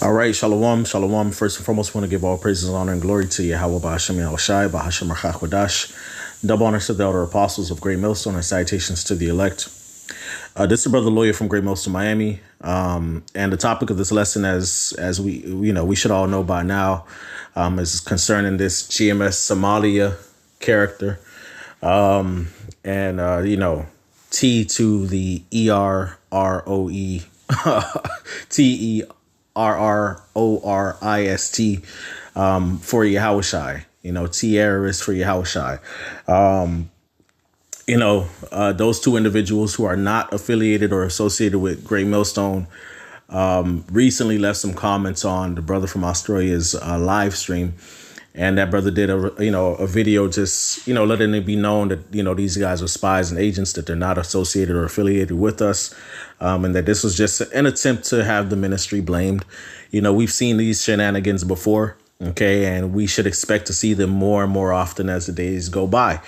All right, shalom, shalom. First and foremost, I want to give all praises, honor, and glory to Yahawah, bahasham, Yahawashi, bahasham, double honors to the elder apostles of Greatmillstone, and salutations to the elect. This is the brother lawyer from Greatmillstone, Miami, and the topic of this lesson, as we should all know by now, is concerning this GMS Somalia character, T to the ERROE, TERRRORIST, for Yahawashi. TR is for Yahawashi. Those two individuals who are not affiliated or associated with Greatmillstone recently left some comments on the brother from Australia's live stream. And that brother did a video just, letting it be known that, these guys are spies and agents, that they're not associated or affiliated with us. And that this was just an attempt to have the ministry blamed. We've seen these shenanigans before. OK, and we should expect to see them more and more often as the days go by.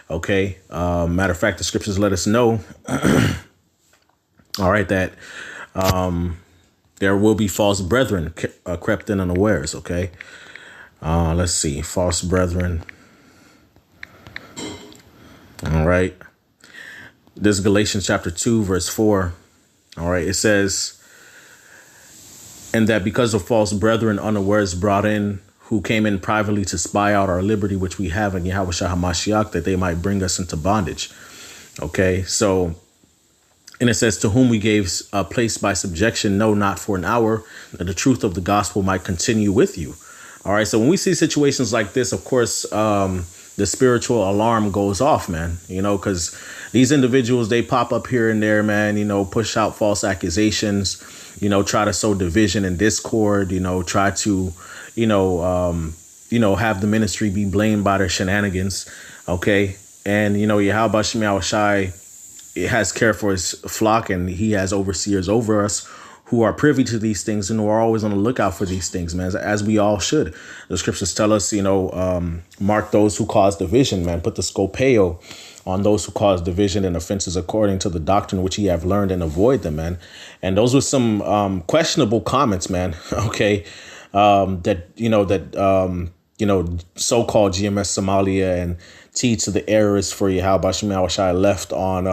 OK, matter of fact, the scriptures let us know. All right, that there will be false brethren crept in unawares. OK. Let's see. False brethren. All right. This is Galatians chapter 2, verse 4. All right. It says, and that because of false brethren unawares brought in, who came in privately to spy out our liberty, which we have in Yahawashi HaMashiach, that they might bring us into bondage. Okay. So, and it says, to whom we gave a place by subjection, no, not for an hour, that the truth of the gospel might continue with you. All right. So when we see situations like this, of course, the spiritual alarm goes off, man, because these individuals, they pop up here and there, man, push out false accusations, try to sow division and discord, try to, have the ministry be blamed by their shenanigans. OK. And, Yahawashi, it has care for his flock, and he has overseers over us who are privy to these things and who are always on the lookout for these things, man, as we all should. The scriptures tell us, mark those who cause division, man, put the scopeo on those who cause division and offenses according to the doctrine which ye have learned, and avoid them, man. And those were some questionable comments, man. Okay. So-called GMS Somalia and T to the errors for Yahawashi left on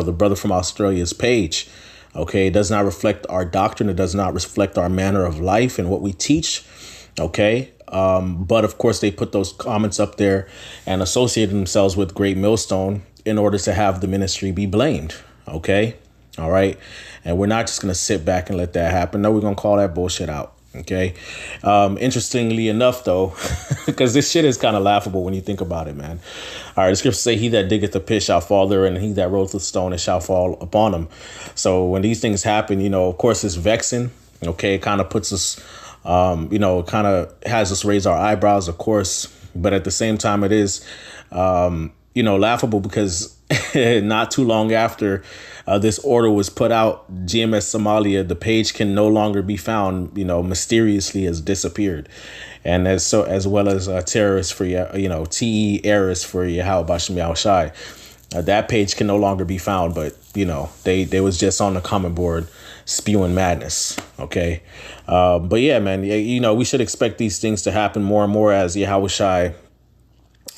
the brother from Australia's page. OK, it does not reflect our doctrine. It does not reflect our manner of life and what we teach. OK, but of course, they put those comments up there and associated themselves with Greatmillstone in order to have the ministry be blamed. OK, all right. And we're not just going to sit back and let that happen. No, we're going to call that bullshit out. OK, interestingly enough, though, because this shit is kind of laughable when you think about it, man. All right, the scriptures say, he that diggeth the pit shall fall therein, and he that rolleth the stone, it shall fall upon him. So when these things happen, of course, it's vexing. OK, it kind of puts us, kind of has us raise our eyebrows, of course. But at the same time, it is, laughable, because not too long after this order was put out, GMS Somalia, the page can no longer be found, mysteriously has disappeared. And as well as terrorists for, TE errors for Yahawashi. That page can no longer be found, but, they was just on the comment board spewing madness. OK, but yeah, man, we should expect these things to happen more and more as Yahawashi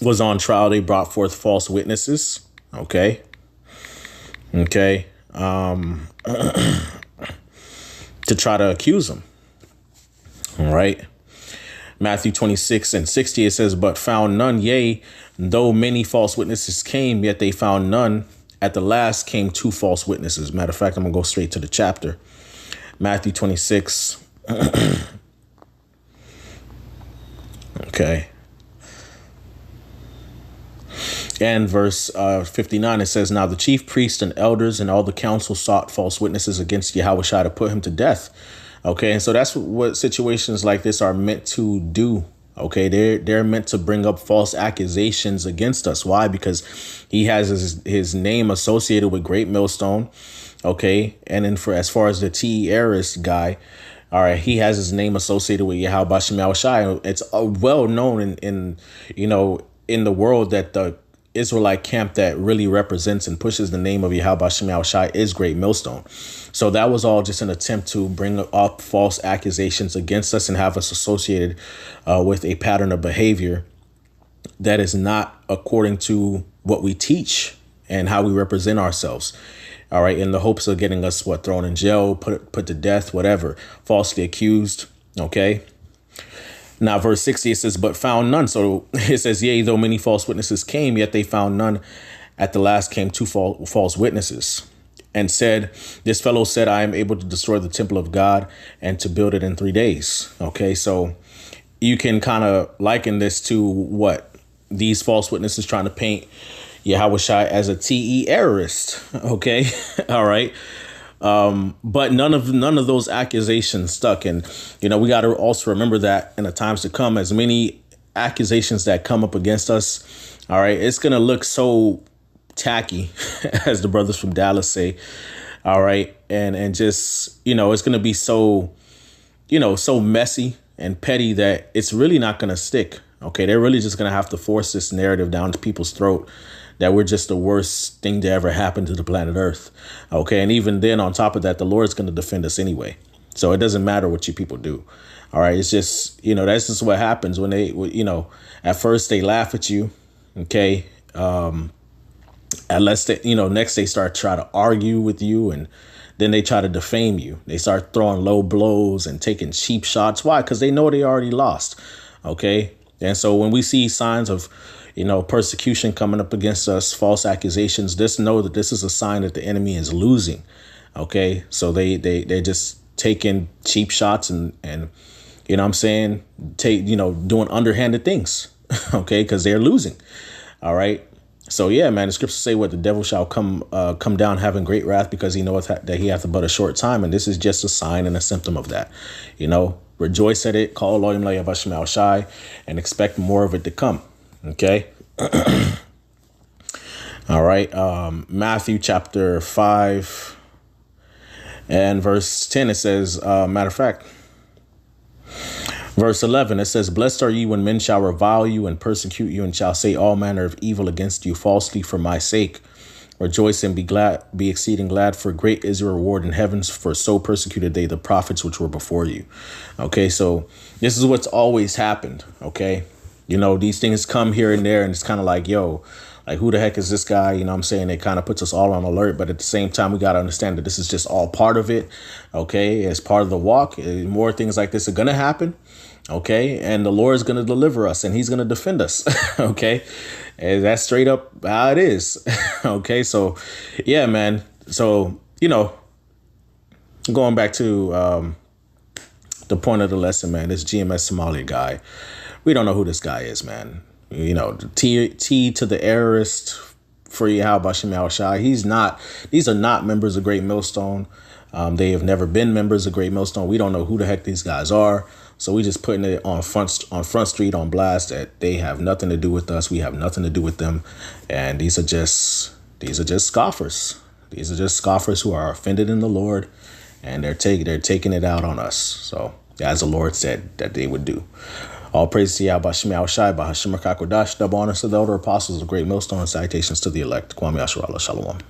was on trial. They brought forth false witnesses. OK. To try to accuse him. All right. Matthew 26:60, it says, but found none. Yea, though many false witnesses came, yet they found none. At the last came two false witnesses. Matter of fact, I'm going to go straight to the chapter. Matthew 26. OK. And verse 59, it says, now the chief priests and elders and all the council sought false witnesses against Yahawashi to put him to death. OK, and so that's what situations like this are meant to do. OK, they're meant to bring up false accusations against us. Why? Because he has his name associated with Greatmillstone. OK, and then as far as the TRRS guy, all right, he has his name associated with Yahawashi. It's well known in the world that the Israelite camp that really represents and pushes the name of Yahawashi is Greatmillstone. So that was all just an attempt to bring up false accusations against us and have us associated with a pattern of behavior that is not according to what we teach and how we represent ourselves. All right. In the hopes of getting us thrown in jail, put to death, whatever, falsely accused. OK. Now, verse 60, it says, but found none. So it says, yea, though many false witnesses came, yet they found none. At the last came two false witnesses and said, this fellow said, I am able to destroy the temple of God and to build it in 3 days. OK, so you can kind of liken this to what these false witnesses trying to paint Yahawashi as a TE-terrorist. OK, all right. But none of those accusations stuck. And, we got to also remember that in the times to come, as many accusations that come up against us. All right. It's going to look so tacky, as the brothers from Dallas say. All right. And just, it's going to be so, so messy and petty that it's really not going to stick. OK, they're really just going to have to force this narrative down to people's throat that we're just the worst thing to ever happen to the planet Earth. OK, and even then, on top of that, the Lord's going to defend us anyway. So it doesn't matter what you people do. All right. It's just, that's just what happens when they, at first they laugh at you. OK. Unless they, next they start trying to argue with you, and then they try to defame you. They start throwing low blows and taking cheap shots. Why? Because they know they already lost. OK. And so when we see signs of, persecution coming up against us, false accusations, just know that this is a sign that the enemy is losing. OK, so they're just taking cheap shots and what I'm saying, doing underhanded things. OK, because they're losing. All right. So, yeah, man, the scriptures say what the devil shall come down having great wrath because he knoweth that he hath but a short time. And this is just a sign and a symptom of that. Rejoice at it, call Elohim Yahawashi, and expect more of it to come. OK. All right. Matthew chapter 5 and verse 10, it says, matter of fact, verse 11, it says, blessed are ye when men shall revile you and persecute you and shall say all manner of evil against you falsely for my sake. Rejoice and be glad, be exceeding glad, for great is your reward in heavens, for so persecuted they the prophets which were before you. OK, so this is what's always happened. OK, these things come here and there, and it's kind of like, yo, like, who the heck is this guy? What I'm saying? It kind of puts us all on alert. But at the same time, we got to understand that this is just all part of it. OK, as part of the walk. More things like this are going to happen. OK, and the Lord is going to deliver us and he's going to defend us. OK, and that's straight up how it is. OK, so, yeah, man. So, going back to the point of the lesson, man, this GMS Somalia guy, we don't know who this guy is, man. The T to the terrorist for Yahawashi. These are not members of Greatmillstone. They have never been members of Greatmillstone. We don't know who the heck these guys are. So we just putting it on Front Street on blast that they have nothing to do with us. We have nothing to do with them. And these are just scoffers. These are just scoffers who are offended in the Lord, and they're taking it out on us. So as the Lord said that they would do. All praise to Yahawashi, bahasham, double honors to the elder apostles of Greatmillstone, and salutations to the elect. Kwame Asherallah, Shalom.